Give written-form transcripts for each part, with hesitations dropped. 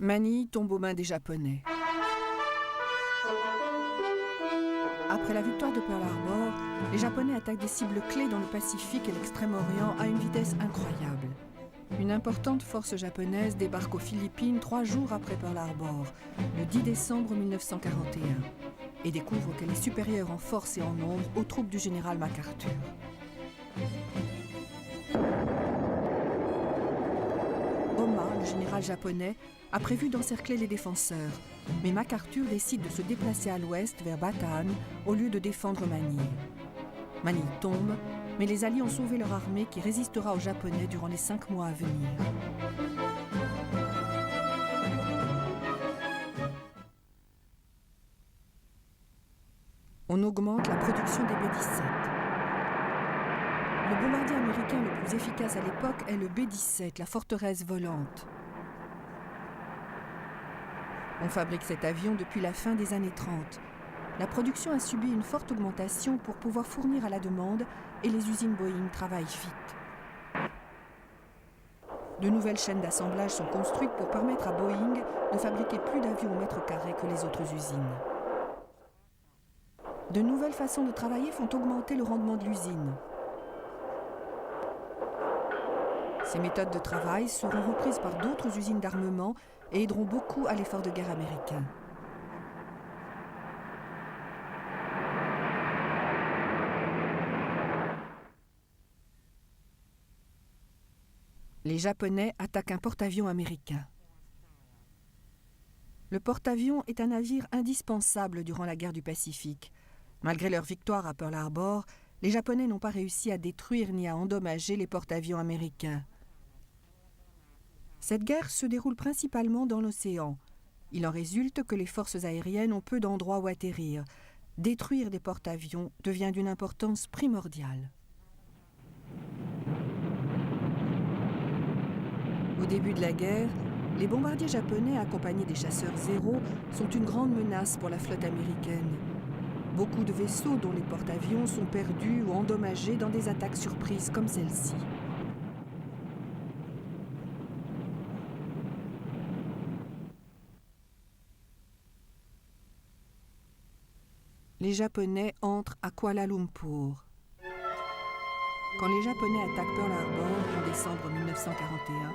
Manille tombe aux mains des Japonais. Après la victoire de Pearl Harbor, les Japonais attaquent des cibles clés dans le Pacifique et l'Extrême-Orient à une vitesse incroyable. Une importante force japonaise débarque aux Philippines 3 jours après Pearl Harbor, le 10 décembre 1941, et découvre qu'elle est supérieure en force et en nombre aux troupes du général MacArthur. Oma, le général japonais, a prévu d'encercler les défenseurs, mais MacArthur décide de se déplacer à l'ouest vers Bataan au lieu de défendre Manille. Manille tombe, mais les Alliés ont sauvé leur armée qui résistera aux Japonais durant les 5 mois à venir. On augmente la production des B-17. Le bombardier américain le plus efficace à l'époque est le B-17, la forteresse volante. On fabrique cet avion depuis la fin des années 30. La production a subi une forte augmentation pour pouvoir fournir à la demande et les usines Boeing travaillent vite. De nouvelles chaînes d'assemblage sont construites pour permettre à Boeing de fabriquer plus d'avions au mètre carré que les autres usines. De nouvelles façons de travailler font augmenter le rendement de l'usine. Ces méthodes de travail seront reprises par d'autres usines d'armement et aideront beaucoup à l'effort de guerre américain. Les Japonais attaquent un porte-avions américain. Le porte-avions est un navire indispensable durant la guerre du Pacifique. Malgré leur victoire à Pearl Harbor, les Japonais n'ont pas réussi à détruire ni à endommager les porte-avions américains. Cette guerre se déroule principalement dans l'océan. Il en résulte que les forces aériennes ont peu d'endroits où atterrir. Détruire des porte-avions devient d'une importance primordiale. Au début de la guerre, les bombardiers japonais accompagnés des chasseurs Zéro sont une grande menace pour la flotte américaine. Beaucoup de vaisseaux dont les porte-avions sont perdus ou endommagés dans des attaques surprises comme celle-ci. Les Japonais entrent à Kuala Lumpur. Quand les Japonais attaquent Pearl Harbor en décembre 1941,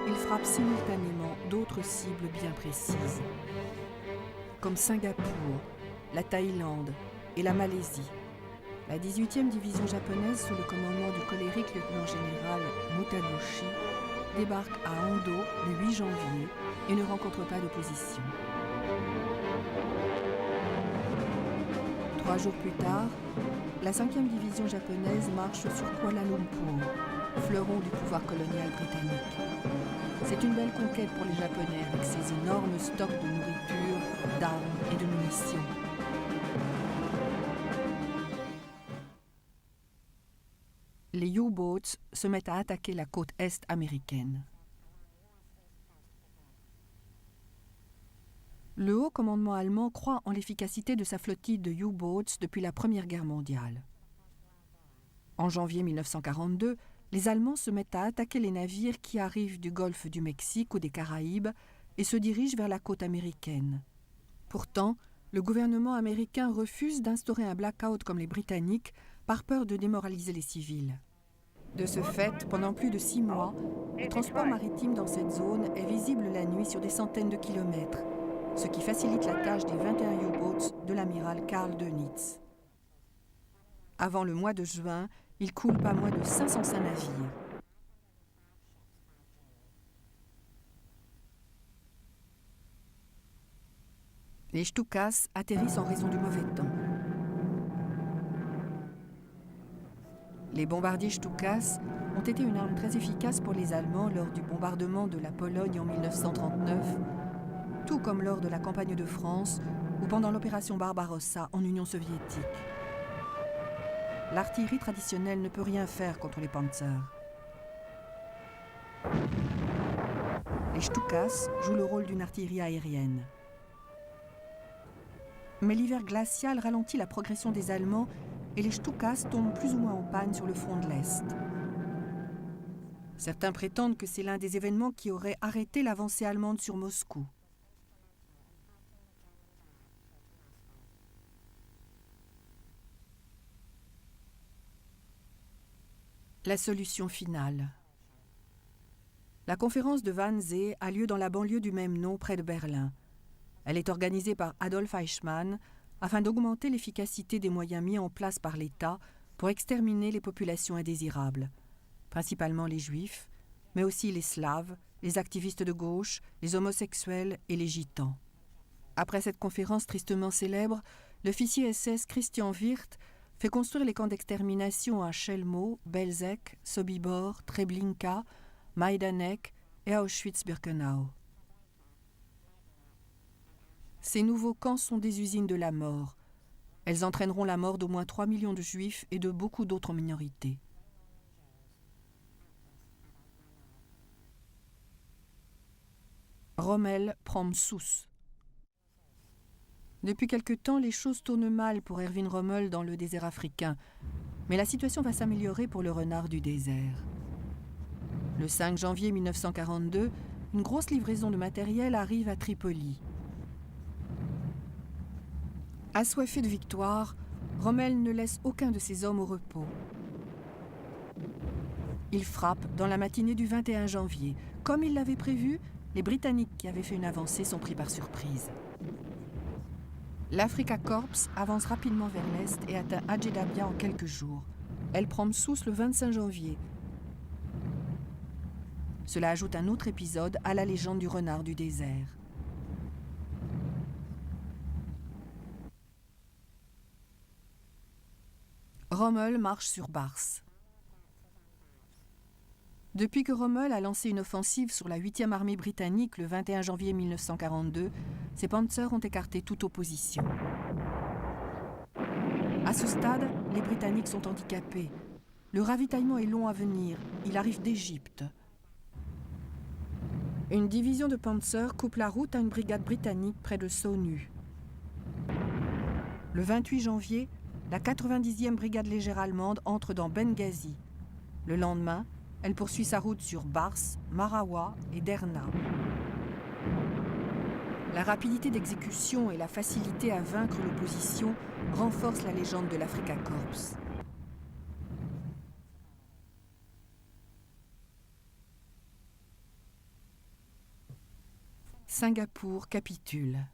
ils frappent simultanément d'autres cibles bien précises, comme Singapour, la Thaïlande et la Malaisie. La 18e division japonaise, sous le commandement du colérique lieutenant-général Mutabushi, débarque à Ando le 8 janvier et ne rencontre pas d'opposition. 3 jours plus tard, la 5e division japonaise marche sur Kuala Lumpur, fleuron du pouvoir colonial britannique. C'est une belle conquête pour les Japonais avec ses énormes stocks de nourriture, d'armes et de munitions. Les U-boats se mettent à attaquer la côte est américaine. Le haut commandement allemand croit en l'efficacité de sa flottille de U-boats depuis la Première Guerre mondiale. En janvier 1942, les Allemands se mettent à attaquer les navires qui arrivent du golfe du Mexique ou des Caraïbes et se dirigent vers la côte américaine. Pourtant, le gouvernement américain refuse d'instaurer un blackout comme les Britanniques par peur de démoraliser les civils. De ce fait, pendant plus de 6 mois, le transport maritime dans cette zone est visible la nuit sur des centaines de kilomètres, ce qui facilite la tâche des 21 U-boats de l'amiral Karl Dönitz. Avant le mois de juin, il coule pas moins de 505 navires. Les Stukas atterrissent en raison du mauvais temps. Les bombardiers Stukas ont été une arme très efficace pour les Allemands lors du bombardement de la Pologne en 1939, tout comme lors de la campagne de France ou pendant l'opération Barbarossa en Union soviétique. L'artillerie traditionnelle ne peut rien faire contre les Panzers. Les Stukas jouent le rôle d'une artillerie aérienne. Mais l'hiver glacial ralentit la progression des Allemands et les Stukas tombent plus ou moins en panne sur le front de l'Est. Certains prétendent que c'est l'un des événements qui aurait arrêté l'avancée allemande sur Moscou. La solution finale. La conférence de Wannsee a lieu dans la banlieue du même nom près de Berlin. Elle est organisée par Adolf Eichmann afin d'augmenter l'efficacité des moyens mis en place par l'État pour exterminer les populations indésirables, principalement les Juifs, mais aussi les Slaves, les activistes de gauche, les homosexuels et les gitans. Après cette conférence tristement célèbre, l'officier SS Christian Wirth fait construire les camps d'extermination à Chelmau, Belzec, Sobibor, Treblinka, Majdanek et Auschwitz-Birkenau. Ces nouveaux camps sont des usines de la mort. Elles entraîneront la mort d'au moins 3 millions de Juifs et de beaucoup d'autres minorités. Rommel prend Sousse. Depuis quelque temps, les choses tournent mal pour Erwin Rommel dans le désert africain, mais la situation va s'améliorer pour le renard du désert. Le 5 janvier 1942, une grosse livraison de matériel arrive à Tripoli. Assoiffé de victoire, Rommel ne laisse aucun de ses hommes au repos. Il frappe dans la matinée du 21 janvier. Comme il l'avait prévu, les Britanniques qui avaient fait une avancée sont pris par surprise. L'Afrika Korps avance rapidement vers l'est et atteint Hadjedabia en quelques jours. Elle prend Msous le 25 janvier. Cela ajoute un autre épisode à la légende du renard du désert. Rommel marche sur Bars. Depuis que Rommel a lancé une offensive sur la 8e armée britannique le 21 janvier 1942, ses panzers ont écarté toute opposition. À ce stade, les Britanniques sont handicapés. Le ravitaillement est long à venir. Il arrive d'Égypte. Une division de panzers coupe la route à une brigade britannique près de Sonu. Le 28 janvier, la 90e brigade légère allemande entre dans Benghazi. Le lendemain, elle poursuit sa route sur Bars, Marawa et Derna. La rapidité d'exécution et la facilité à vaincre l'opposition renforcent la légende de l'Afrika Korps. Singapour capitule.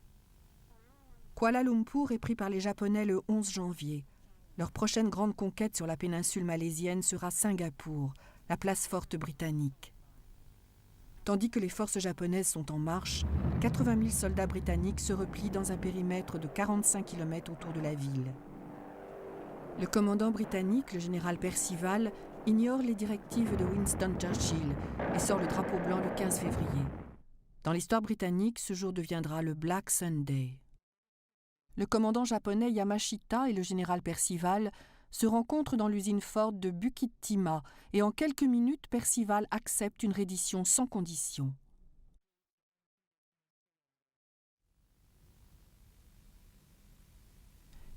Kuala Lumpur est pris par les Japonais le 11 janvier. Leur prochaine grande conquête sur la péninsule malaisienne sera Singapour, la place forte britannique. Tandis que les forces japonaises sont en marche, 80 000 soldats britanniques se replient dans un périmètre de 45 km autour de la ville. Le commandant britannique, le général Percival, ignore les directives de Winston Churchill et sort le drapeau blanc le 15 février. Dans l'histoire britannique, ce jour deviendra le Black Sunday. Le commandant japonais Yamashita et le général Percival se rencontrent dans l'usine Ford de Bukit-Timah et en quelques minutes, Percival accepte une reddition sans condition.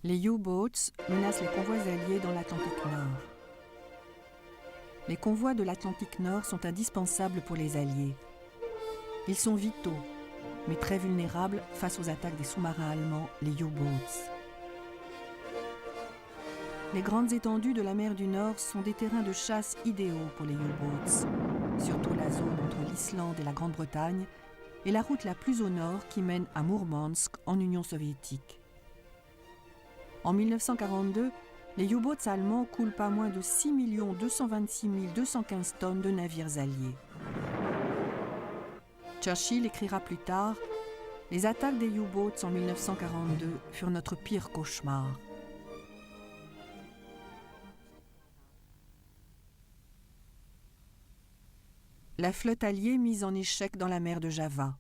Les U-boats menacent les convois alliés dans l'Atlantique Nord. Les convois de l'Atlantique Nord sont indispensables pour les Alliés. Ils sont vitaux, mais très vulnérables face aux attaques des sous-marins allemands, les U-boats. Les grandes étendues de la mer du Nord sont des terrains de chasse idéaux pour les U-boats, surtout la zone entre l'Islande et la Grande-Bretagne, et la route la plus au nord qui mène à Mourmansk en Union soviétique. En 1942, les U-boats allemands coulent pas moins de 6 226 215 tonnes de navires alliés. Churchill écrira plus tard « Les attaques des U-boats en 1942 furent notre pire cauchemar. » La flotte alliée mise en échec dans la mer de Java.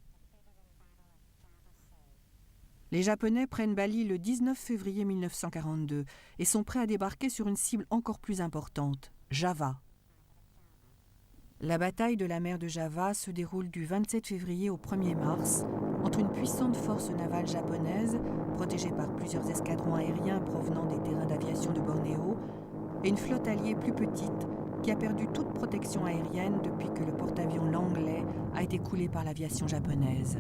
Les Japonais prennent Bali le 19 février 1942 et sont prêts à débarquer sur une cible encore plus importante, Java. La bataille de la mer de Java se déroule du 27 février au 1er mars entre une puissante force navale japonaise, protégée par plusieurs escadrons aériens provenant des terrains d'aviation de Bornéo, et une flotte alliée plus petite, qui a perdu toute protection aérienne depuis que le porte-avions Langley a été coulé par l'aviation japonaise.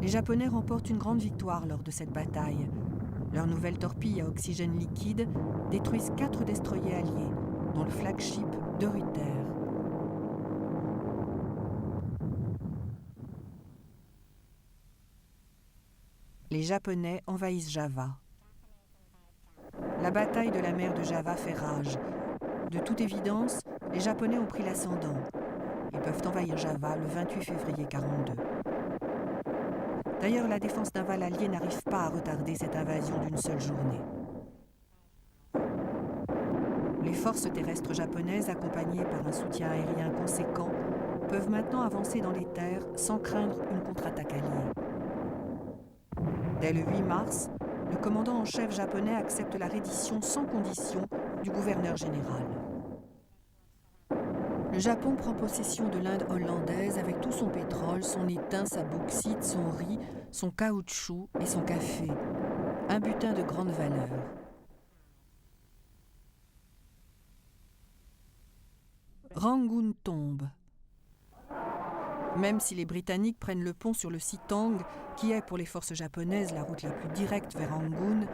Les Japonais remportent une grande victoire lors de cette bataille. Leurs nouvelles torpilles à oxygène liquide détruisent 4 destroyers alliés, dont le flagship de Ruyter. Les Japonais envahissent Java. La bataille de la mer de Java fait rage. De toute évidence, les Japonais ont pris l'ascendant. Ils peuvent envahir Java le 28 février 1942. D'ailleurs, la défense navale alliée n'arrive pas à retarder cette invasion d'une seule journée. Les forces terrestres japonaises, accompagnées par un soutien aérien conséquent, peuvent maintenant avancer dans les terres sans craindre une contre-attaque alliée. Dès le 8 mars, le commandant en chef japonais accepte la reddition sans condition du gouverneur général. Le Japon prend possession de l'Inde hollandaise avec tout son pétrole, son étain, sa bauxite, son riz, son caoutchouc et son café. Un butin de grande valeur. Rangoon tombe. Même si les Britanniques prennent le pont sur le Sitang, qui est pour les forces japonaises la route la plus directe vers Rangoon,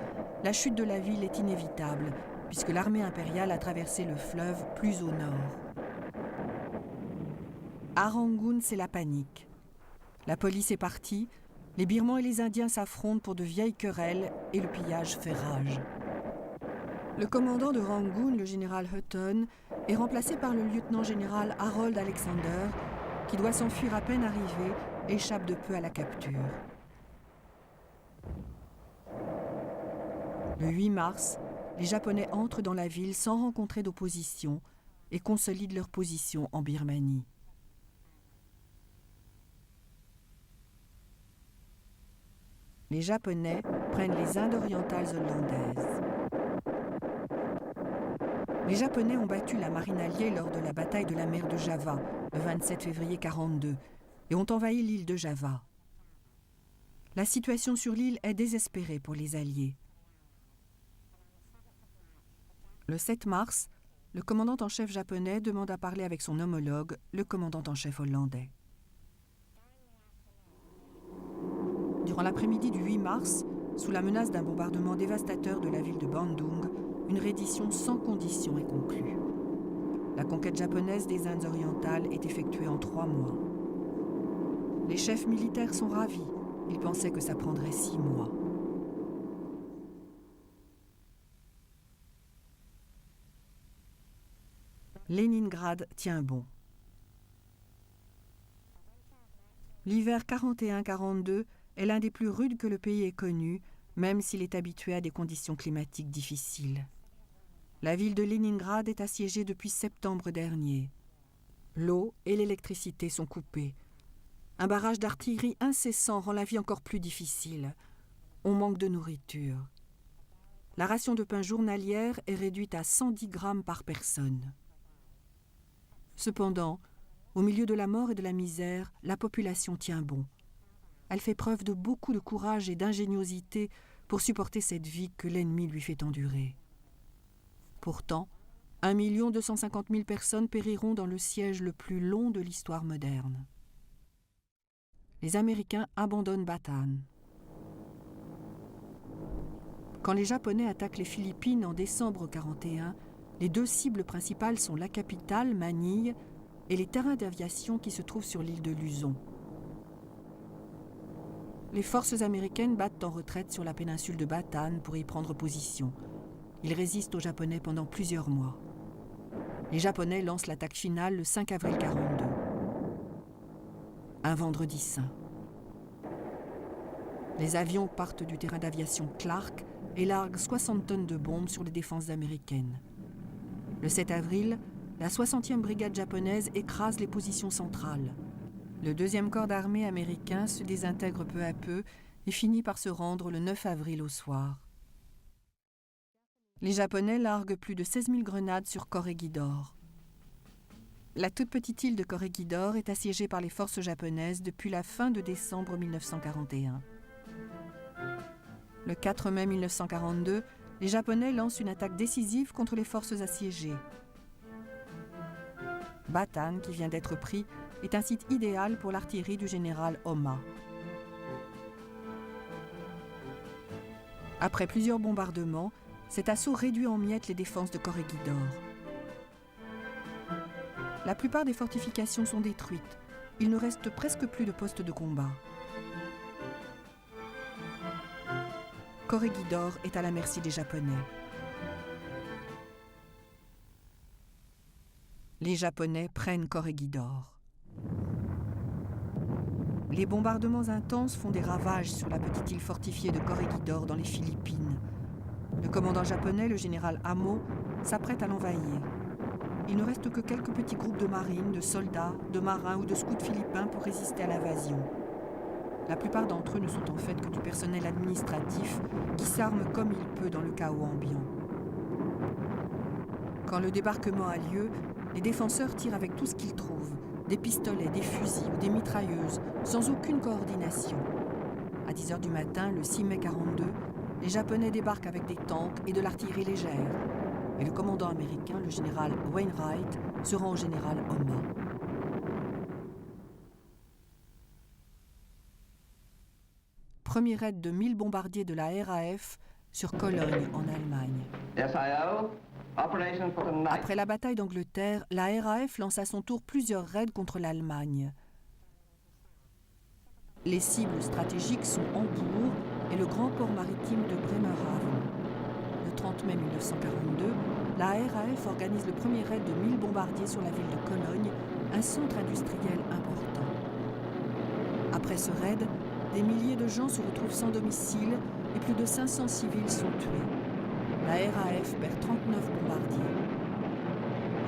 la chute de la ville est inévitable, puisque l'armée impériale a traversé le fleuve plus au nord. À Rangoon, c'est la panique. La police est partie, les Birmans et les Indiens s'affrontent pour de vieilles querelles et le pillage fait rage. Le commandant de Rangoon, le général Hutton, est remplacé par le lieutenant-général Harold Alexander, qui doit s'enfuir à peine arrivé et échappe de peu à la capture. Le 8 mars, les Japonais entrent dans la ville sans rencontrer d'opposition et consolident leur position en Birmanie. Les Japonais prennent les Indes orientales hollandaises. Les Japonais ont battu la marine alliée lors de la bataille de la mer de Java, le 27 février 1942, et ont envahi l'île de Java. La situation sur l'île est désespérée pour les Alliés. Le 7 mars, le commandant en chef japonais demande à parler avec son homologue, le commandant en chef hollandais. Durant l'après-midi du 8 mars, sous la menace d'un bombardement dévastateur de la ville de Bandung, une reddition sans condition est conclue. La conquête japonaise des Indes orientales est effectuée en 3 mois. Les chefs militaires sont ravis. Ils pensaient que ça prendrait 6 mois. Léningrad tient bon. L'hiver 41-42 est l'un des plus rudes que le pays ait connu, même s'il est habitué à des conditions climatiques difficiles. La ville de Léningrad est assiégée depuis septembre dernier. L'eau et l'électricité sont coupées. Un barrage d'artillerie incessant rend la vie encore plus difficile. On manque de nourriture. La ration de pain journalière est réduite à 110 grammes par personne. Cependant, au milieu de la mort et de la misère, la population tient bon. Elle fait preuve de beaucoup de courage et d'ingéniosité pour supporter cette vie que l'ennemi lui fait endurer. Pourtant, 1 250 000 personnes périront dans le siège le plus long de l'histoire moderne. Les Américains abandonnent Bataan. Quand les Japonais attaquent les Philippines en décembre 1941, les 2 cibles principales sont la capitale, Manille, et les terrains d'aviation qui se trouvent sur l'île de Luzon. Les forces américaines battent en retraite sur la péninsule de Bataan pour y prendre position. Ils résistent aux Japonais pendant plusieurs mois. Les Japonais lancent l'attaque finale le 5 avril 1942. Un vendredi saint. Les avions partent du terrain d'aviation Clark et larguent 60 tonnes de bombes sur les défenses américaines. Le 7 avril, la 60e brigade japonaise écrase les positions centrales. Le 2e corps d'armée américain se désintègre peu à peu et finit par se rendre le 9 avril au soir. Les Japonais larguent plus de 16 000 grenades sur Corregidor. La toute petite île de Corregidor est assiégée par les forces japonaises depuis la fin de décembre 1941. Le 4 mai 1942, les Japonais lancent une attaque décisive contre les forces assiégées. Batan, qui vient d'être pris, est un site idéal pour l'artillerie du général Omma. Après plusieurs bombardements, cet assaut réduit en miettes les défenses de Corregidor. La plupart des fortifications sont détruites. Il ne reste presque plus de postes de combat. Corregidor est à la merci des Japonais. Les Japonais prennent Corregidor. Les bombardements intenses font des ravages sur la petite île fortifiée de Corregidor dans les Philippines. Le commandant japonais, le général Amo, s'apprête à l'envahir. Il ne reste que quelques petits groupes de marines, de soldats, de marins ou de scouts philippins pour résister à l'invasion. La plupart d'entre eux ne sont en fait que du personnel administratif qui s'arme comme il peut dans le chaos ambiant. Quand le débarquement a lieu, les défenseurs tirent avec tout ce qu'ils trouvent, des pistolets, des fusils ou des mitrailleuses, sans aucune coordination. À 10h du matin, le 6 mai 1942, les Japonais débarquent avec des tanks et de l'artillerie légère. Et le commandant américain, le général Wainwright, se rend au général Omma. Premier raid de 1000 bombardiers de la RAF sur Cologne, en Allemagne. Après la bataille d'Angleterre, la RAF lance à son tour plusieurs raids contre l'Allemagne. Les cibles stratégiques sont Hambourg et le grand port maritime de Bremerhaven. Le 30 mai 1942, la RAF organise le premier raid de 1000 bombardiers sur la ville de Cologne, un centre industriel important. Après ce raid, des milliers de gens se retrouvent sans domicile et plus de 500 civils sont tués. La RAF perd 39 bombardiers.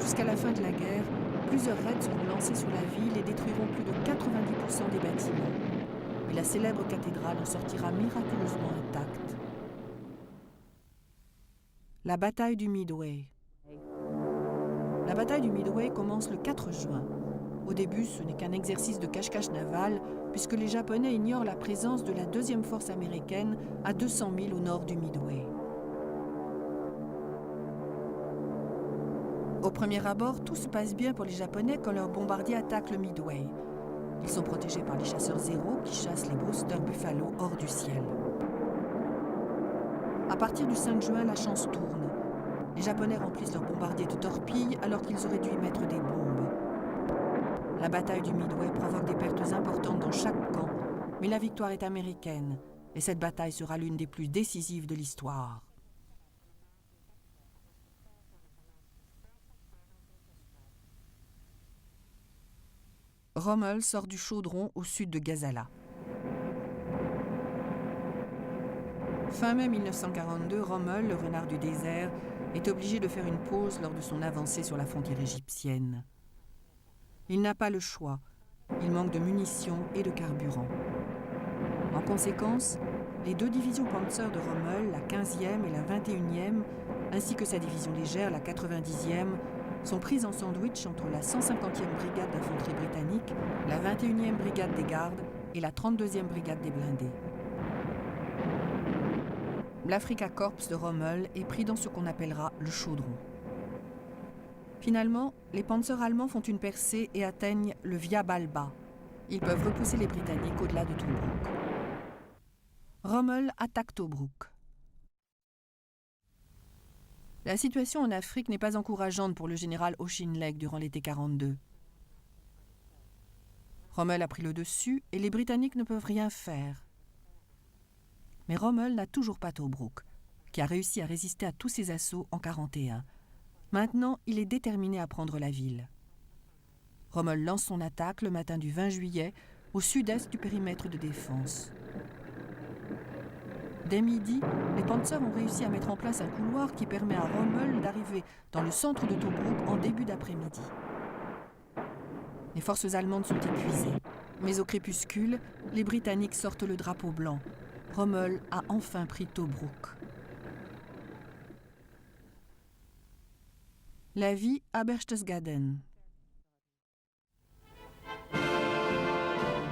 Jusqu'à la fin de la guerre, plusieurs raids seront lancés sur la ville et détruiront plus de 90% des bâtiments. Mais la célèbre cathédrale en sortira miraculeusement intacte. La bataille du Midway. La bataille du Midway commence le 4 juin. Au début, ce n'est qu'un exercice de cache-cache naval, puisque les Japonais ignorent la présence de la deuxième force américaine à 200 000 au nord du Midway. Au premier abord, tout se passe bien pour les Japonais quand leurs bombardiers attaquent le Midway. Ils sont protégés par les chasseurs Zéro qui chassent les Brewster Buffalo hors du ciel. À partir du 5 juin, la chance tourne. Les Japonais remplissent leurs bombardiers de torpilles alors qu'ils auraient dû y mettre des bombes. La bataille du Midway provoque des pertes importantes dans chaque camp, mais la victoire est américaine et cette bataille sera l'une des plus décisives de l'histoire. Rommel sort du chaudron au sud de Gazala. Fin mai 1942, Rommel, le renard du désert, est obligé de faire une pause lors de son avancée sur la frontière égyptienne. Il n'a pas le choix, il manque de munitions et de carburant. En conséquence, les deux divisions Panzer de Rommel, la 15e et la 21e, ainsi que sa division légère, la 90e, sont prises en sandwich entre la 150e brigade d'infanterie britannique, la 21e brigade des gardes et la 32e brigade des blindés. L'Afrika Korps de Rommel est pris dans ce qu'on appellera le chaudron. Finalement, les panzers allemands font une percée et atteignent le Via Balba. Ils peuvent repousser les Britanniques au-delà de Tobruk. Rommel attaque Tobruk. La situation en Afrique n'est pas encourageante pour le général Auchinleck durant l'été 42. Rommel a pris le dessus et les Britanniques ne peuvent rien faire. Mais Rommel n'a toujours pas Tobruk, qui a réussi à résister à tous ses assauts en 1941. Maintenant, il est déterminé à prendre la ville. Rommel lance son attaque le matin du 20 juillet, au sud-est du périmètre de défense. Dès midi, les Panzers ont réussi à mettre en place un couloir qui permet à Rommel d'arriver dans le centre de Tobruk en début d'après-midi. Les forces allemandes sont épuisées, mais au crépuscule, les Britanniques sortent le drapeau blanc. Rommel a enfin pris Tobruk. La vie à Berchtesgaden.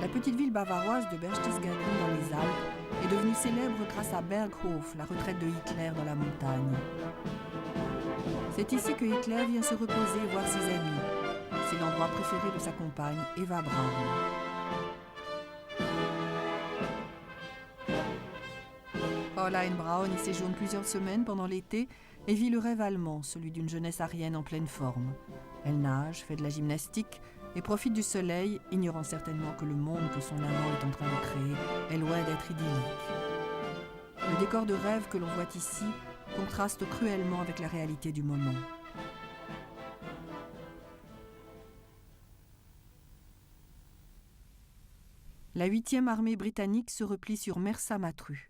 La petite ville bavaroise de Berchtesgaden dans les Alpes est devenue célèbre grâce à Berghof, la retraite de Hitler dans la montagne. C'est ici que Hitler vient se reposer et voir ses amis. C'est l'endroit préféré de sa compagne, Eva Braun. Fraulein Braun y séjourne plusieurs semaines pendant l'été et vit le rêve allemand, celui d'une jeunesse aryenne en pleine forme. Elle nage, fait de la gymnastique et profite du soleil, ignorant certainement que le monde que son amant est en train de créer est loin d'être idyllique. Le décor de rêve que l'on voit ici contraste cruellement avec la réalité du moment. La 8e armée britannique se replie sur Mersa Matruh.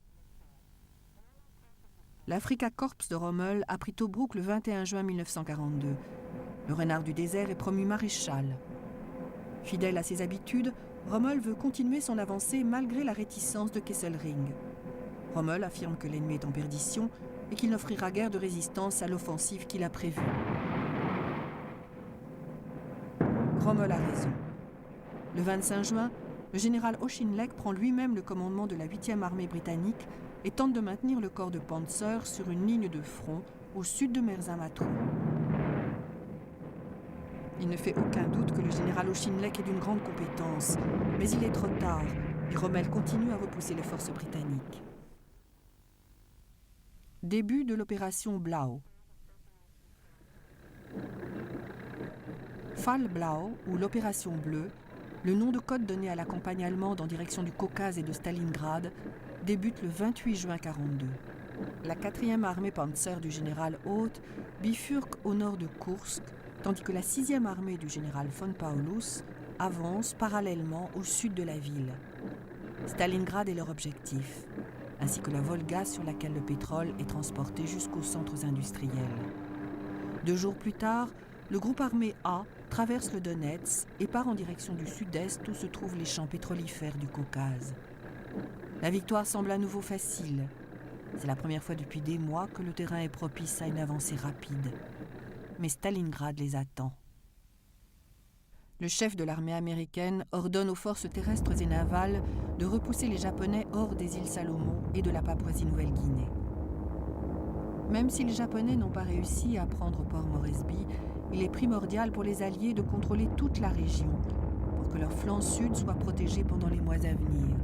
L'Afrika Korps de Rommel a pris Tobrouk le 21 juin 1942. Le renard du désert est promu maréchal. Fidèle à ses habitudes, Rommel veut continuer son avancée malgré la réticence de Kesselring. Rommel affirme que l'ennemi est en perdition et qu'il n'offrira guère de résistance à l'offensive qu'il a prévue. Rommel a raison. Le 25 juin, le général Auchinleck prend lui-même le commandement de la 8e armée britannique et tente de maintenir le corps de Panzer sur une ligne de front au sud de Mersa Matruh. Il ne fait aucun doute que le général Auchinleck est d'une grande compétence, mais il est trop tard et Rommel continue à repousser les forces britanniques. Début de l'opération Blau. Fall Blau, ou l'opération bleue, le nom de code donné à la campagne allemande en direction du Caucase et de Stalingrad, débute le 28 juin 1942. La 4e armée Panzer du général Hoth bifurque au nord de Koursk, tandis que la 6e armée du général von Paulus avance parallèlement au sud de la ville. Stalingrad est leur objectif, ainsi que la Volga sur laquelle le pétrole est transporté jusqu'aux centres industriels. 2 jours plus tard, le groupe armé A traverse le Donetsk et part en direction du sud-est où se trouvent les champs pétrolifères du Caucase. La victoire semble à nouveau facile. C'est la première fois depuis des mois que le terrain est propice à une avancée rapide. Mais Stalingrad les attend. Le chef de l'armée américaine ordonne aux forces terrestres et navales de repousser les Japonais hors des îles Salomon et de la Papouasie-Nouvelle-Guinée. Même si les Japonais n'ont pas réussi à prendre Port Moresby, il est primordial pour les Alliés de contrôler toute la région pour que leur flanc sud soit protégé pendant les mois à venir.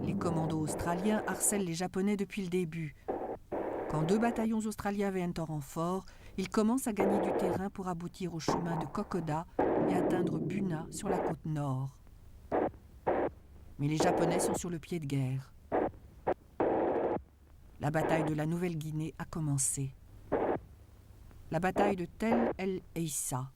Les commandos australiens harcèlent les Japonais depuis le début. Quand 2 bataillons australiens viennent en renfort, ils commencent à gagner du terrain pour aboutir au chemin de Kokoda et atteindre Buna sur la côte nord. Mais les Japonais sont sur le pied de guerre. La bataille de la Nouvelle-Guinée a commencé. La bataille de Tel el-Eissa.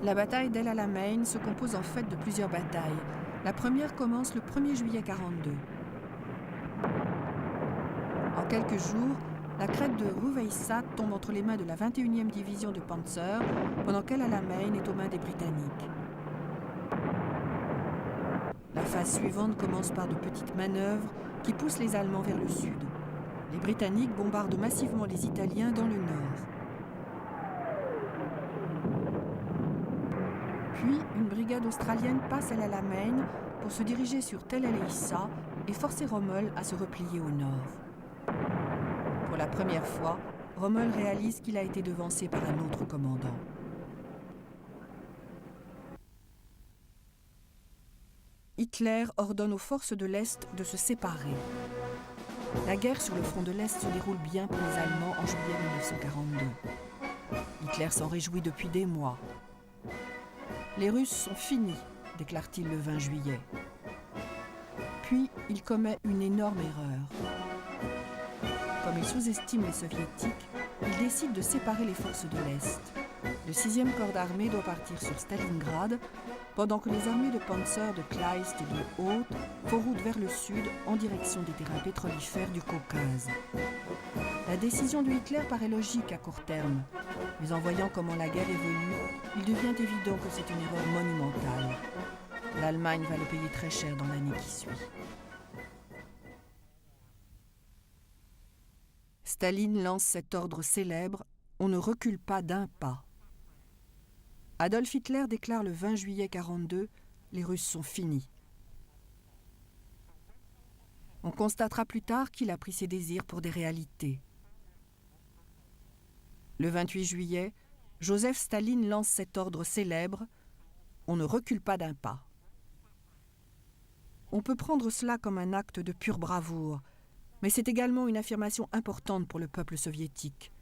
La bataille d'El Alamein se compose en fait de plusieurs batailles. La première commence le 1er juillet 1942. En quelques jours, la crête de Ruweissat tombe entre les mains de la 21e division de Panzer, pendant qu'El Alamein est aux mains des Britanniques. La phase suivante commence par de petites manœuvres qui poussent les Allemands vers le sud. Les Britanniques bombardent massivement les Italiens dans le nord. Puis, une brigade australienne passe à El Alamein pour se diriger sur Tel el-Eissa et forcer Rommel à se replier au nord. Pour la première fois, Rommel réalise qu'il a été devancé par un autre commandant. Hitler ordonne aux forces de l'Est de se séparer. La guerre sur le front de l'Est se déroule bien pour les Allemands en juillet 1942. Hitler s'en réjouit depuis des mois. Les Russes sont finis, déclare-t-il le 20 juillet. Puis, il commet une énorme erreur. Comme il sous-estime les Soviétiques, il décide de séparer les forces de l'Est. Le 6e corps d'armée doit partir sur Stalingrad, pendant que les armées de Panzer de Kleist et de Hoth font route vers le sud en direction des terrains pétrolifères du Caucase. La décision de Hitler paraît logique à court terme, mais en voyant comment la guerre évolue, il devient évident que c'est une erreur monumentale. L'Allemagne va le payer très cher dans l'année qui suit. Staline lance cet ordre célèbre « On ne recule pas d'un pas ». Adolf Hitler déclare le 20 juillet 1942 « Les Russes sont finis ». On constatera plus tard qu'il a pris ses désirs pour des réalités. Le 28 juillet, Joseph Staline lance cet ordre célèbre « On ne recule pas d'un pas ». On peut prendre cela comme un acte de pure bravoure, mais c'est également une affirmation importante pour le peuple soviétique.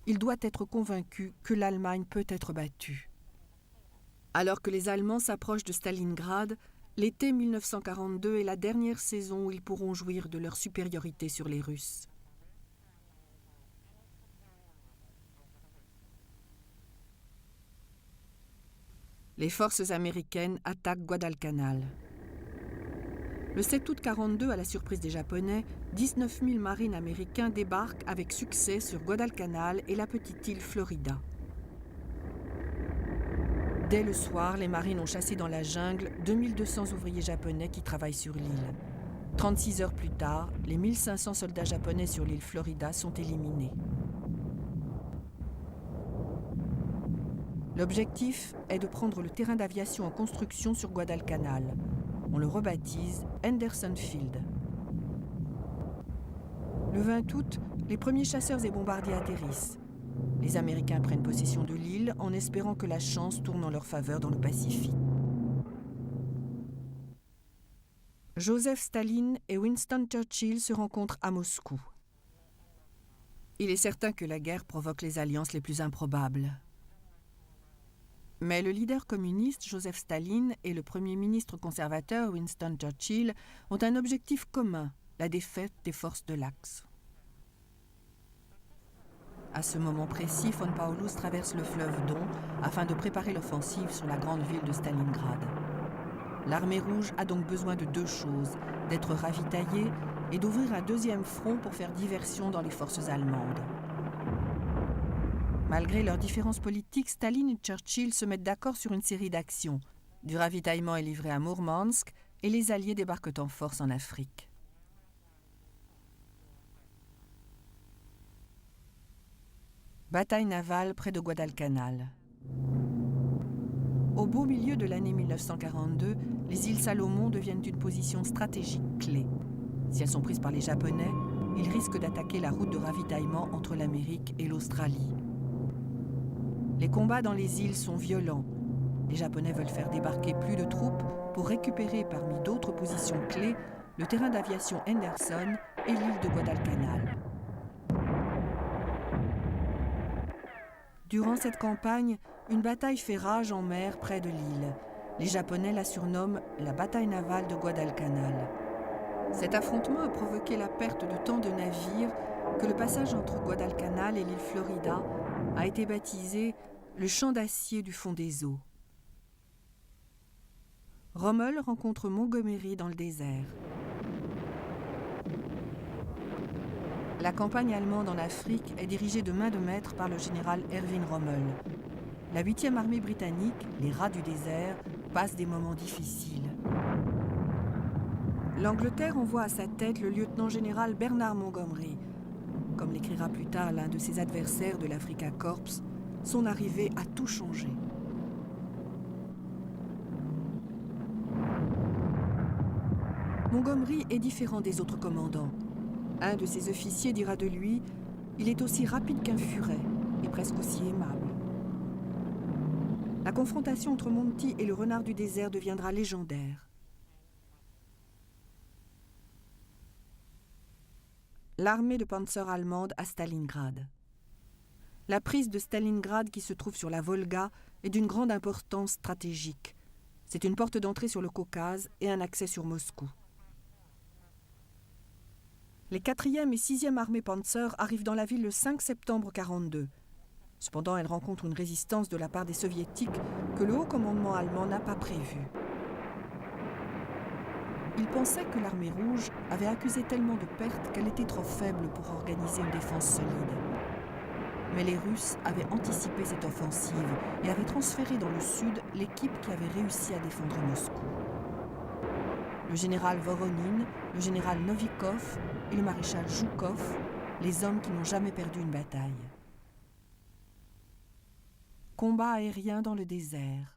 Il doit être convaincu que l'Allemagne peut être battue. Alors que les Allemands s'approchent de Stalingrad, l'été 1942 est la dernière saison où ils pourront jouir de leur supériorité sur les Russes. Les forces américaines attaquent Guadalcanal. Le 7 août 1942, à la surprise des Japonais, 19 000 marines américains débarquent avec succès sur Guadalcanal et la petite île Florida. Dès le soir, les marines ont chassé dans la jungle 2200 ouvriers japonais qui travaillent sur l'île. 36 heures plus tard, les 1500 soldats japonais sur l'île Florida sont éliminés. L'objectif est de prendre le terrain d'aviation en construction sur Guadalcanal. On le rebaptise Henderson Field. Le 20 août, les premiers chasseurs et bombardiers atterrissent. Les Américains prennent possession de l'île en espérant que la chance tourne en leur faveur dans le Pacifique. Joseph Staline et Winston Churchill se rencontrent à Moscou. Il est certain que la guerre provoque les alliances les plus improbables. Mais le leader communiste Joseph Staline et le premier ministre conservateur Winston Churchill ont un objectif commun, la défaite des forces de l'Axe. À ce moment précis, von Paulus traverse le fleuve Don afin de préparer l'offensive sur la grande ville de Stalingrad. L'armée rouge a donc besoin de deux choses, d'être ravitaillée et d'ouvrir un deuxième front pour faire diversion dans les forces allemandes. Malgré leurs différences politiques, Staline et Churchill se mettent d'accord sur une série d'actions. Du ravitaillement est livré à Mourmansk et les Alliés débarquent en force en Afrique. Bataille navale près de Guadalcanal. Au beau milieu de l'année 1942, les îles Salomon deviennent une position stratégique clé. Si elles sont prises par les Japonais, ils risquent d'attaquer la route de ravitaillement entre l'Amérique et l'Australie. Les combats dans les îles sont violents. Les Japonais veulent faire débarquer plus de troupes pour récupérer parmi d'autres positions clés le terrain d'aviation Henderson et l'île de Guadalcanal. Durant cette campagne, une bataille fait rage en mer près de l'île. Les Japonais la surnomment la bataille navale de Guadalcanal. Cet affrontement a provoqué la perte de tant de navires que le passage entre Guadalcanal et l'île Florida a été baptisé le champ d'acier du fond des eaux. Rommel rencontre Montgomery dans le désert. La campagne allemande en Afrique est dirigée de main de maître par le général Erwin Rommel. La 8e armée britannique, les rats du désert, passe des moments difficiles. L'Angleterre envoie à sa tête le lieutenant-général Bernard Montgomery. Comme l'écrira plus tard l'un de ses adversaires de l'Africa Corps, son arrivée a tout changé. Montgomery est différent des autres commandants. Un de ses officiers dira de lui « Il est aussi rapide qu'un furet et presque aussi aimable ». La confrontation entre Monty et le renard du désert deviendra légendaire. L'armée de Panzer allemande à Stalingrad. La prise de Stalingrad, qui se trouve sur la Volga, est d'une grande importance stratégique. C'est une porte d'entrée sur le Caucase et un accès sur Moscou. Les 4e et 6e armées Panzer arrivent dans la ville le 5 septembre 1942. Cependant, elles rencontrent une résistance de la part des Soviétiques que le haut commandement allemand n'a pas prévue. Il pensait que l'armée rouge avait accusé tellement de pertes qu'elle était trop faible pour organiser une défense solide. Mais les Russes avaient anticipé cette offensive et avaient transféré dans le sud l'équipe qui avait réussi à défendre Moscou. Le général Voronin, le général Novikov et le maréchal Zhukov, les hommes qui n'ont jamais perdu une bataille. Combat aérien dans le désert.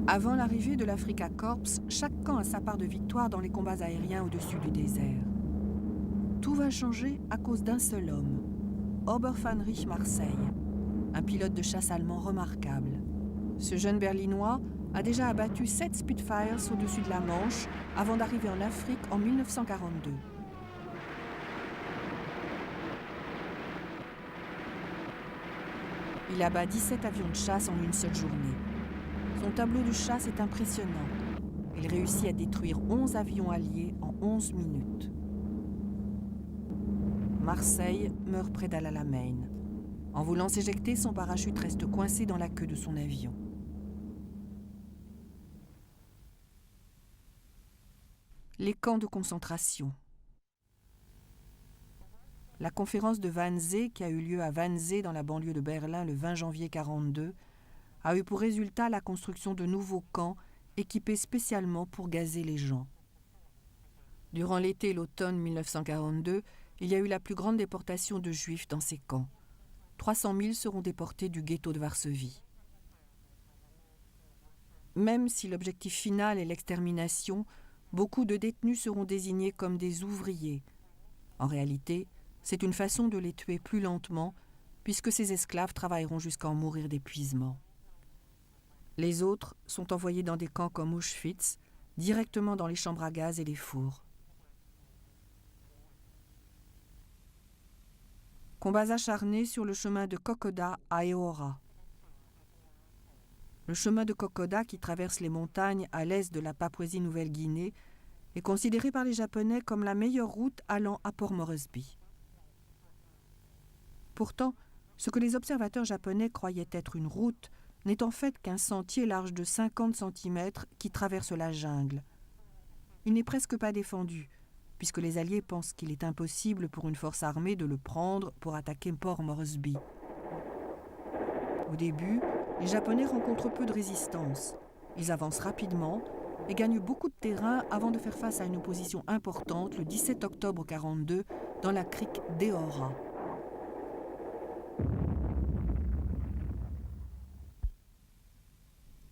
Avant l'arrivée de l'Afrika Korps, chaque camp a sa part de victoire dans les combats aériens au-dessus du désert. Tout va changer à cause d'un seul homme, Oberfähnrich Marseille, un pilote de chasse allemand remarquable. Ce jeune Berlinois a déjà abattu 7 Spitfires au-dessus de la Manche avant d'arriver en Afrique en 1942. Il abat 17 avions de chasse en une seule journée. Son tableau de chasse est impressionnant. Il réussit à détruire 11 avions alliés en 11 minutes. Marseille meurt près d'Al Alamein. En voulant s'éjecter, son parachute reste coincé dans la queue de son avion. Les camps de concentration. La conférence de Wannsee, qui a eu lieu à Wannsee dans la banlieue de Berlin le 20 janvier 1942, a eu pour résultat la construction de nouveaux camps équipés spécialement pour gazer les gens. Durant l'été et l'automne 1942, il y a eu la plus grande déportation de Juifs dans ces camps. 300 000 seront déportés du ghetto de Varsovie. Même si l'objectif final est l'extermination, beaucoup de détenus seront désignés comme des ouvriers. En réalité, c'est une façon de les tuer plus lentement, puisque ces esclaves travailleront jusqu'à en mourir d'épuisement. Les autres sont envoyés dans des camps comme Auschwitz, directement dans les chambres à gaz et les fours. Combats acharnés sur le chemin de Kokoda à Eora. Le chemin de Kokoda, qui traverse les montagnes à l'est de la Papouasie-Nouvelle-Guinée, est considéré par les Japonais comme la meilleure route allant à Port Moresby. Pourtant, ce que les observateurs japonais croyaient être une route n'est en fait qu'un sentier large de 50 cm qui traverse la jungle. Il n'est presque pas défendu, puisque les Alliés pensent qu'il est impossible pour une force armée de le prendre pour attaquer Port Moresby. Au début, les Japonais rencontrent peu de résistance. Ils avancent rapidement et gagnent beaucoup de terrain avant de faire face à une opposition importante le 17 octobre 1942 dans la crique d'Eora.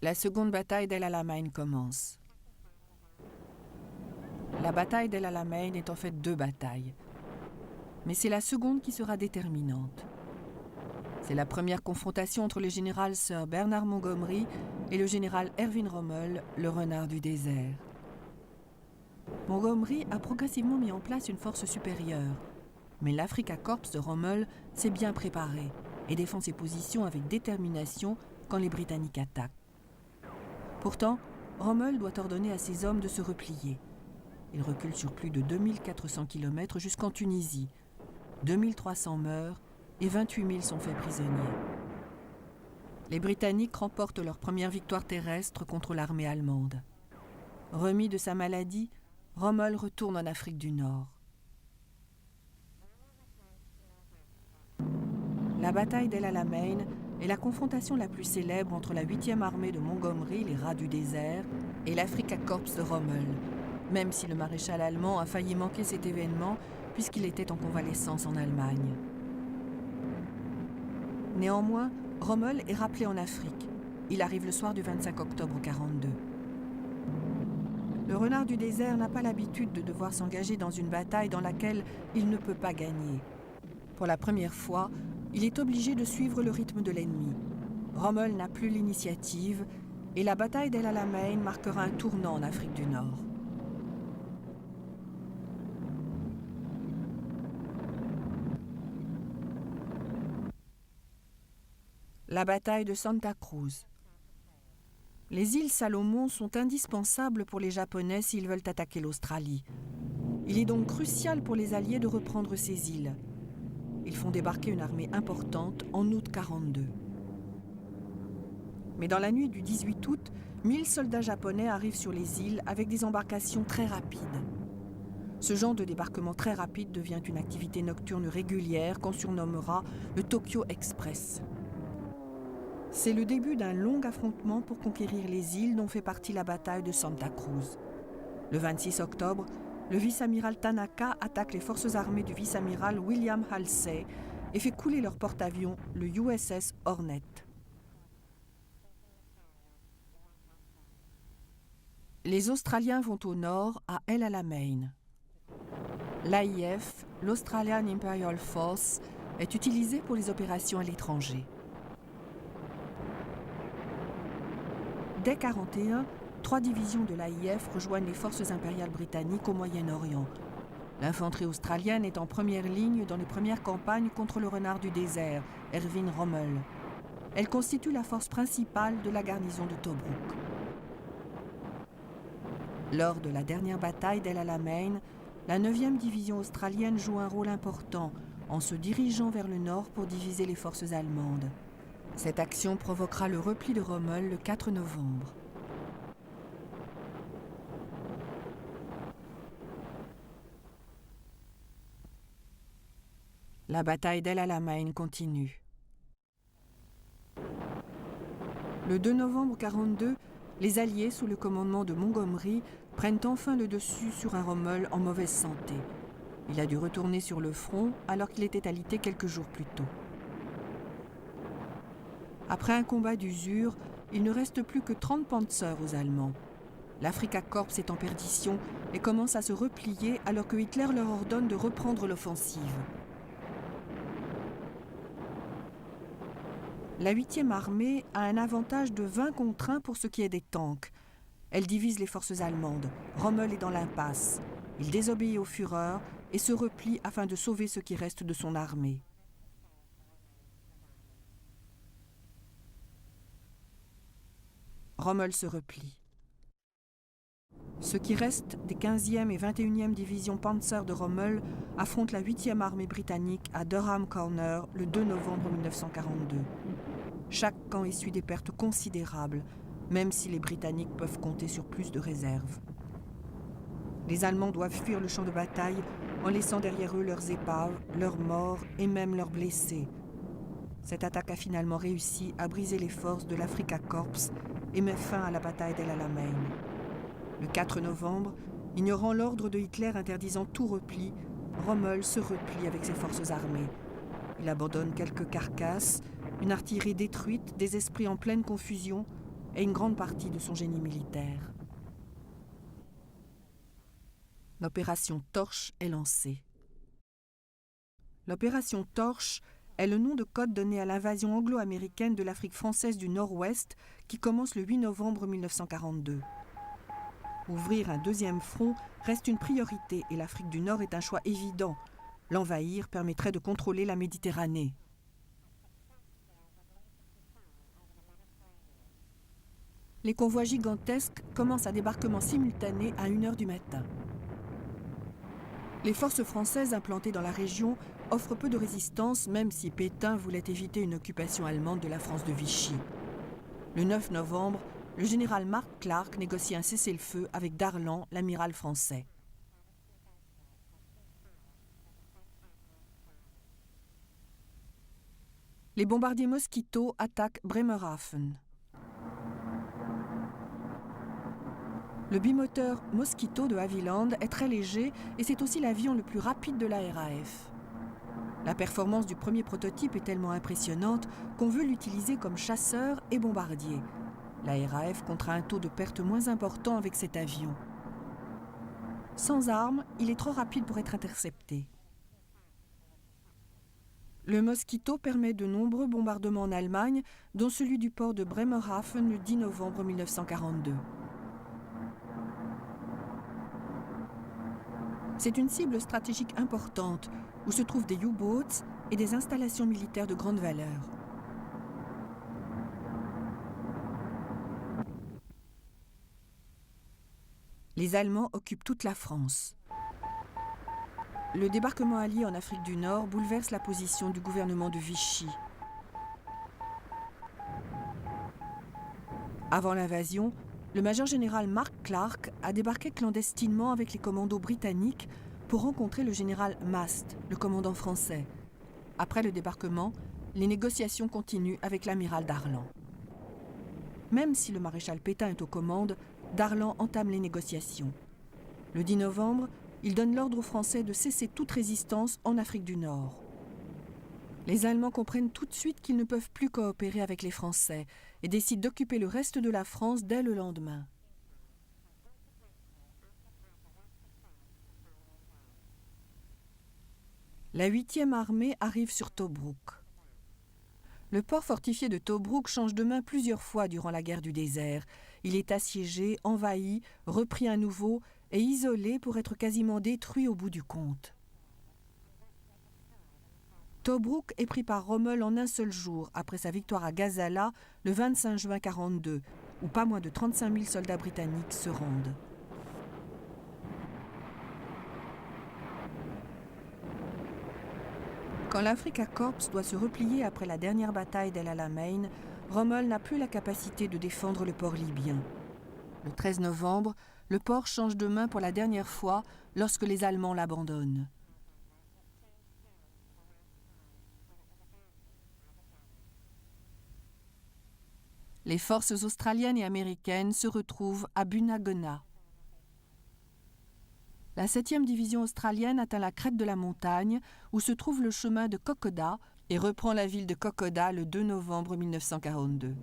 La seconde bataille d'El Alamein commence. La bataille d'El Alamein est en fait 2 batailles. Mais c'est la seconde qui sera déterminante. C'est la première confrontation entre le général Sir Bernard Montgomery et le général Erwin Rommel, le renard du désert. Montgomery a progressivement mis en place une force supérieure, mais l'Afrika Korps de Rommel s'est bien préparé et défend ses positions avec détermination quand les Britanniques attaquent. Pourtant, Rommel doit ordonner à ses hommes de se replier. Il recule sur plus de 2400 km jusqu'en Tunisie. 2300 meurent et 28 000 sont faits prisonniers. Les Britanniques remportent leur première victoire terrestre contre l'armée allemande. Remis de sa maladie, Rommel retourne en Afrique du Nord. La bataille d'El Alamein est la confrontation la plus célèbre entre la 8e armée de Montgomery, les rats du désert, et l'Afrika Korps de Rommel, même si le maréchal allemand a failli manquer cet événement puisqu'il était en convalescence en Allemagne. Néanmoins, Rommel est rappelé en Afrique. Il arrive le soir du 25 octobre 1942. Le renard du désert n'a pas l'habitude de devoir s'engager dans une bataille dans laquelle il ne peut pas gagner. Pour la première fois, il est obligé de suivre le rythme de l'ennemi. Rommel n'a plus l'initiative et la bataille d'El Alamein marquera un tournant en Afrique du Nord. La bataille de Santa Cruz. Les îles Salomon sont indispensables pour les Japonais s'ils veulent attaquer l'Australie. Il est donc crucial pour les Alliés de reprendre ces îles. Ils font débarquer une armée importante en août 1942. Mais dans la nuit du 18 août, 1000 soldats japonais arrivent sur les îles avec des embarcations très rapides. Ce genre de débarquement très rapide devient une activité nocturne régulière qu'on surnommera le Tokyo Express. C'est le début d'un long affrontement pour conquérir les îles dont fait partie la bataille de Santa Cruz. Le 26 octobre, le vice-amiral Tanaka attaque les forces armées du vice-amiral William Halsey et fait couler leur porte-avions, le USS Hornet. Les Australiens vont au nord, à El Alamein. L'AIF, l'Australian Imperial Force, est utilisée pour les opérations à l'étranger. Dès 1941, 3 divisions de l'AIF rejoignent les forces impériales britanniques au Moyen-Orient. L'infanterie australienne est en première ligne dans les premières campagnes contre le renard du désert, Erwin Rommel. Elle constitue la force principale de la garnison de Tobrouk. Lors de la dernière bataille d'El Alamein, la 9e division australienne joue un rôle important en se dirigeant vers le nord pour diviser les forces allemandes. Cette action provoquera le repli de Rommel le 4 novembre. La bataille d'El Alamein continue. Le 2 novembre 1942, les Alliés, sous le commandement de Montgomery, prennent enfin le dessus sur un Rommel en mauvaise santé. Il a dû retourner sur le front alors qu'il était alité quelques jours plus tôt. Après un combat d'usure, il ne reste plus que 30 panzers aux Allemands. L'Afrika Korps est en perdition et commence à se replier alors que Hitler leur ordonne de reprendre l'offensive. La 8e armée a un avantage de 20 contre 1 pour ce qui est des tanks. Elle divise les forces allemandes. Rommel est dans l'impasse. Il désobéit au Führer et se replie afin de sauver ce qui reste de son armée. Rommel se replie. Ce qui reste des 15e et 21e divisions Panzer de Rommel affronte la 8e armée britannique à Durham Corner le 2 novembre 1942. Chaque camp essuie des pertes considérables, même si les Britanniques peuvent compter sur plus de réserves. Les Allemands doivent fuir le champ de bataille en laissant derrière eux leurs épaves, leurs morts et même leurs blessés. Cette attaque a finalement réussi à briser les forces de l'Afrika Korps et met fin à la bataille d'El Alamein. Le 4 novembre, ignorant l'ordre de Hitler interdisant tout repli, Rommel se replie avec ses forces armées. Il abandonne quelques carcasses, une artillerie détruite, des esprits en pleine confusion et une grande partie de son génie militaire. L'opération Torche est lancée. L'opération Torche est le nom de code donné à l'invasion anglo-américaine de l'Afrique française du Nord-Ouest qui commence le 8 novembre 1942. Ouvrir un deuxième front reste une priorité et l'Afrique du Nord est un choix évident. L'envahir permettrait de contrôler la Méditerranée. Les convois gigantesques commencent à débarquement simultané à 1h du matin. Les forces françaises implantées dans la région offrent peu de résistance, même si Pétain voulait éviter une occupation allemande de la France de Vichy. Le 9 novembre, le général Mark Clark négocie un cessez-le-feu avec Darlan, l'amiral français. Les bombardiers Mosquito attaquent Bremerhaven. Le bimoteur Mosquito de Havilland est très léger et c'est aussi l'avion le plus rapide de la RAF. La performance du premier prototype est tellement impressionnante qu'on veut l'utiliser comme chasseur et bombardier. La RAF comptera un taux de perte moins important avec cet avion. Sans armes, il est trop rapide pour être intercepté. Le Mosquito permet de nombreux bombardements en Allemagne, dont celui du port de Bremerhaven le 10 novembre 1942. C'est une cible stratégique importante, où se trouvent des U-boats et des installations militaires de grande valeur. Les Allemands occupent toute la France. Le débarquement allié en Afrique du Nord bouleverse la position du gouvernement de Vichy. Avant l'invasion, le major général Mark Clark a débarqué clandestinement avec les commandos britanniques pour rencontrer le général Mast, le commandant français. Après le débarquement, les négociations continuent avec l'amiral Darlan. Même si le maréchal Pétain est aux commandes, Darlan entame les négociations. Le 10 novembre, il donne l'ordre aux Français de cesser toute résistance en Afrique du Nord. Les Allemands comprennent tout de suite qu'ils ne peuvent plus coopérer avec les Français et décident d'occuper le reste de la France dès le lendemain. La 8e armée arrive sur Tobrouk. Le port fortifié de Tobrouk change de main plusieurs fois durant la guerre du désert. Il est assiégé, envahi, repris à nouveau et isolé pour être quasiment détruit au bout du compte. Tobrouk est pris par Rommel en un seul jour, après sa victoire à Gazala le 25 juin 1942, où pas moins de 35 000 soldats britanniques se rendent. Quand l'Afrika Korps doit se replier après la dernière bataille d'El Alamein, Rommel n'a plus la capacité de défendre le port libyen. Le 13 novembre, le port change de main pour la dernière fois lorsque les Allemands l'abandonnent. Les forces australiennes et américaines se retrouvent à Bunagona. La 7e division australienne atteint la crête de la montagne où se trouve le chemin de Kokoda et reprend la ville de Kokoda le 2 novembre 1942.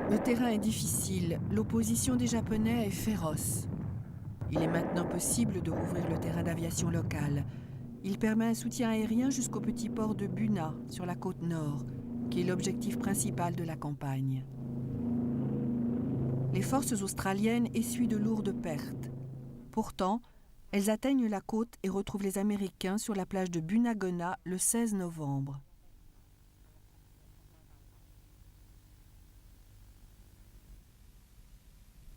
Le terrain est difficile, l'opposition des Japonais est féroce. Il est maintenant possible de rouvrir le terrain d'aviation local. Il permet un soutien aérien jusqu'au petit port de Buna, sur la côte nord, qui est l'objectif principal de la campagne. Les forces australiennes essuient de lourdes pertes. Pourtant, elles atteignent la côte et retrouvent les Américains sur la plage de Bunagona le 16 novembre.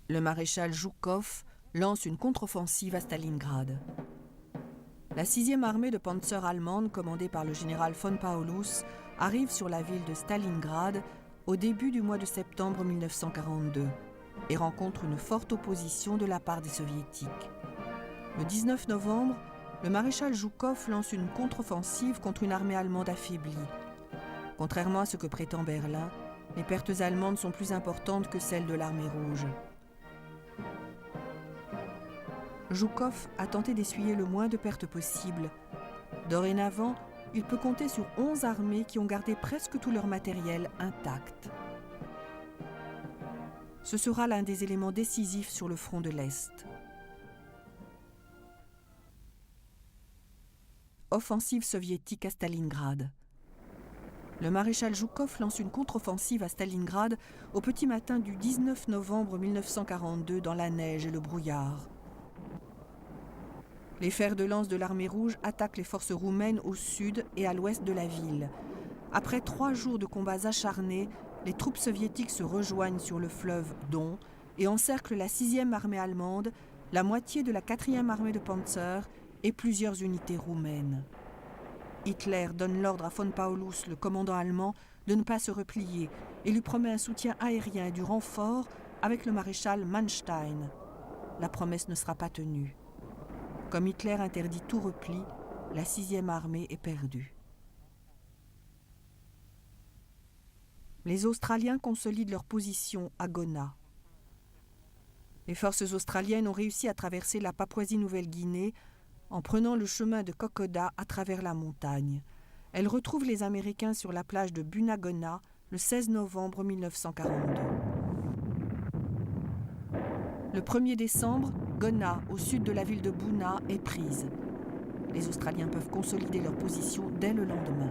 Le maréchal Zhukov lance une contre-offensive à Stalingrad. La 6e armée de panzer allemande, commandée par le général von Paulus, arrive sur la ville de Stalingrad au début du mois de septembre 1942 et rencontre une forte opposition de la part des soviétiques. Le 19 novembre, le maréchal Zhukov lance une contre-offensive contre une armée allemande affaiblie. Contrairement à ce que prétend Berlin, les pertes allemandes sont plus importantes que celles de l'armée rouge. Zhukov a tenté d'essuyer le moins de pertes possible. Dorénavant, il peut compter sur 11 armées qui ont gardé presque tout leur matériel intact. Ce sera l'un des éléments décisifs sur le front de l'Est. Offensive soviétique à Stalingrad. Le maréchal Zhukov lance une contre-offensive à Stalingrad au petit matin du 19 novembre 1942 dans la neige et le brouillard. Les fers de lance de l'armée rouge attaquent les forces roumaines au sud et à l'ouest de la ville. Après 3 jours de combats acharnés, les troupes soviétiques se rejoignent sur le fleuve Don et encerclent la 6e armée allemande, la moitié de la 4e armée de Panzer et plusieurs unités roumaines. Hitler donne l'ordre à von Paulus, le commandant allemand, de ne pas se replier et lui promet un soutien aérien et du renfort avec le maréchal Manstein. La promesse ne sera pas tenue. Comme Hitler interdit tout repli, la 6e armée est perdue. Les Australiens consolident leur position à Gona. Les forces australiennes ont réussi à traverser la Papouasie-Nouvelle-Guinée en prenant le chemin de Kokoda à travers la montagne. Elles retrouvent les Américains sur la plage de Bunagona le 16 novembre 1942. Le 1er décembre, Gona, au sud de la ville de Buna, est prise. Les Australiens peuvent consolider leur position dès le lendemain.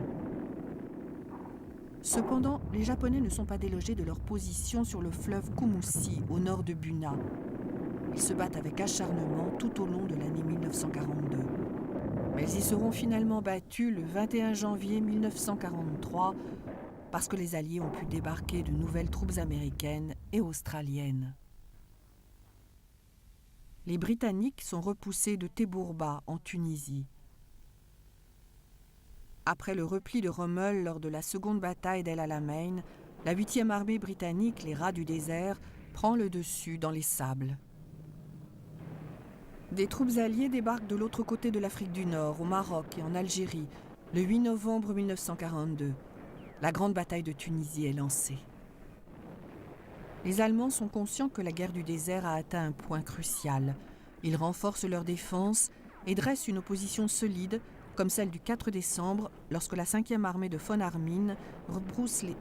Cependant, les Japonais ne sont pas délogés de leur position sur le fleuve Kumusi, au nord de Buna. Ils se battent avec acharnement tout au long de l'année 1942. Mais ils y seront finalement battus le 21 janvier 1943 parce que les Alliés ont pu débarquer de nouvelles troupes américaines et australiennes. Les Britanniques sont repoussés de Tebourba, en Tunisie. Après le repli de Rommel lors de la seconde bataille d'El Alamein, la 8e armée britannique, les rats du désert, prend le dessus dans les sables. Des troupes alliées débarquent de l'autre côté de l'Afrique du Nord, au Maroc et en Algérie, le 8 novembre 1942. La grande bataille de Tunisie est lancée. Les Allemands sont conscients que la guerre du désert a atteint un point crucial. Ils renforcent leur défense et dressent une opposition solide, comme celle du 4 décembre, lorsque la 5e armée de von Armin rebrousse les...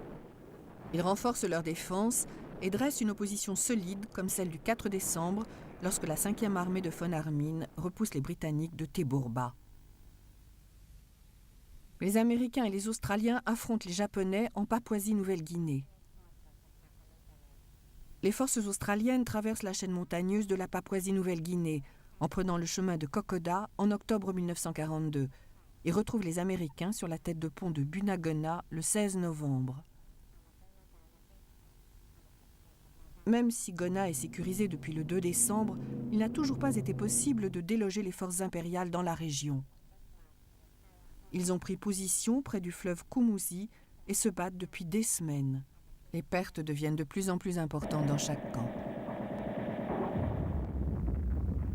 Ils renforcent leur défense et dresse une opposition solide comme celle du 4 décembre lorsque la 5e armée de von Arnim repousse les Britanniques de Teburba. Les Américains et les Australiens affrontent les Japonais en Papouasie-Nouvelle-Guinée. Les forces australiennes traversent la chaîne montagneuse de la Papouasie-Nouvelle-Guinée en prenant le chemin de Kokoda en octobre 1942 et retrouvent les Américains sur la tête de pont de Bunagona le 16 novembre. Même si Gona est sécurisé depuis le 2 décembre, il n'a toujours pas été possible de déloger les forces impériales dans la région. Ils ont pris position près du fleuve Kumusi et se battent depuis des semaines. Les pertes deviennent de plus en plus importantes dans chaque camp.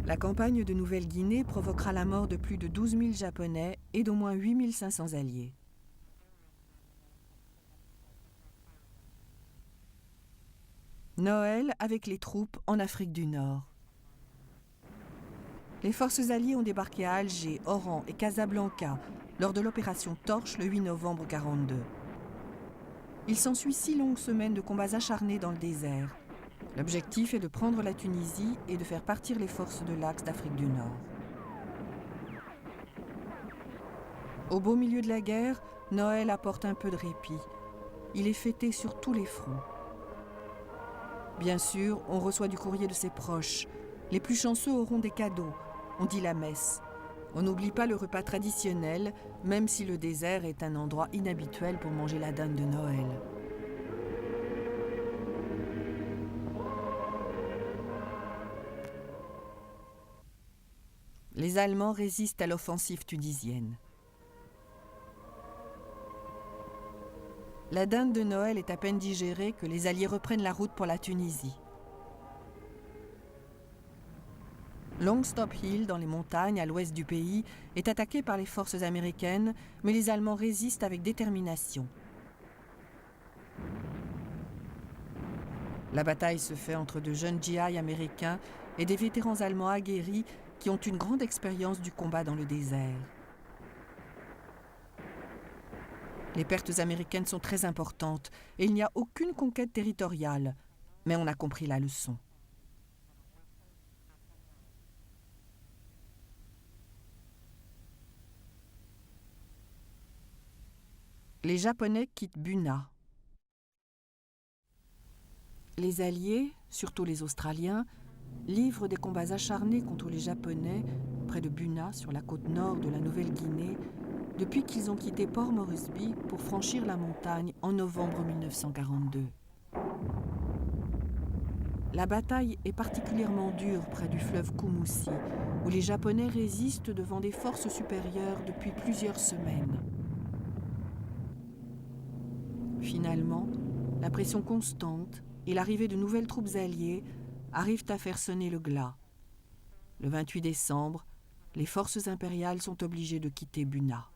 La campagne de Nouvelle-Guinée provoquera la mort de plus de 12 000 Japonais et d'au moins 8 500 alliés. Noël avec les troupes en Afrique du Nord. Les forces alliées ont débarqué à Alger, Oran et Casablanca lors de l'opération Torche le 8 novembre 1942. Il s'ensuit 6 longues semaines de combats acharnés dans le désert. L'objectif est de prendre la Tunisie et de faire partir les forces de l'Axe d'Afrique du Nord. Au beau milieu de la guerre, Noël apporte un peu de répit. Il est fêté sur tous les fronts. Bien sûr, on reçoit du courrier de ses proches. Les plus chanceux auront des cadeaux. On dit la messe. On n'oublie pas le repas traditionnel, même si le désert est un endroit inhabituel pour manger la dinde de Noël. Les Allemands résistent à l'offensive tunisienne. La dinde de Noël est à peine digérée que les Alliés reprennent la route pour la Tunisie. Longstop Hill, dans les montagnes à l'ouest du pays, est attaqué par les forces américaines, mais les Allemands résistent avec détermination. La bataille se fait entre de jeunes GI américains et des vétérans allemands aguerris qui ont une grande expérience du combat dans le désert. Les pertes américaines sont très importantes et il n'y a aucune conquête territoriale, mais on a compris la leçon. Les Japonais quittent Buna. Les Alliés, surtout les Australiens, livrent des combats acharnés contre les Japonais près de Buna, sur la côte nord de la Nouvelle-Guinée, depuis qu'ils ont quitté Port Moresby pour franchir la montagne en novembre 1942. La bataille est particulièrement dure près du fleuve Kumusi, où les Japonais résistent devant des forces supérieures depuis plusieurs semaines. Finalement, la pression constante et l'arrivée de nouvelles troupes alliées arrivent à faire sonner le glas. Le 28 décembre, les forces impériales sont obligées de quitter Buna.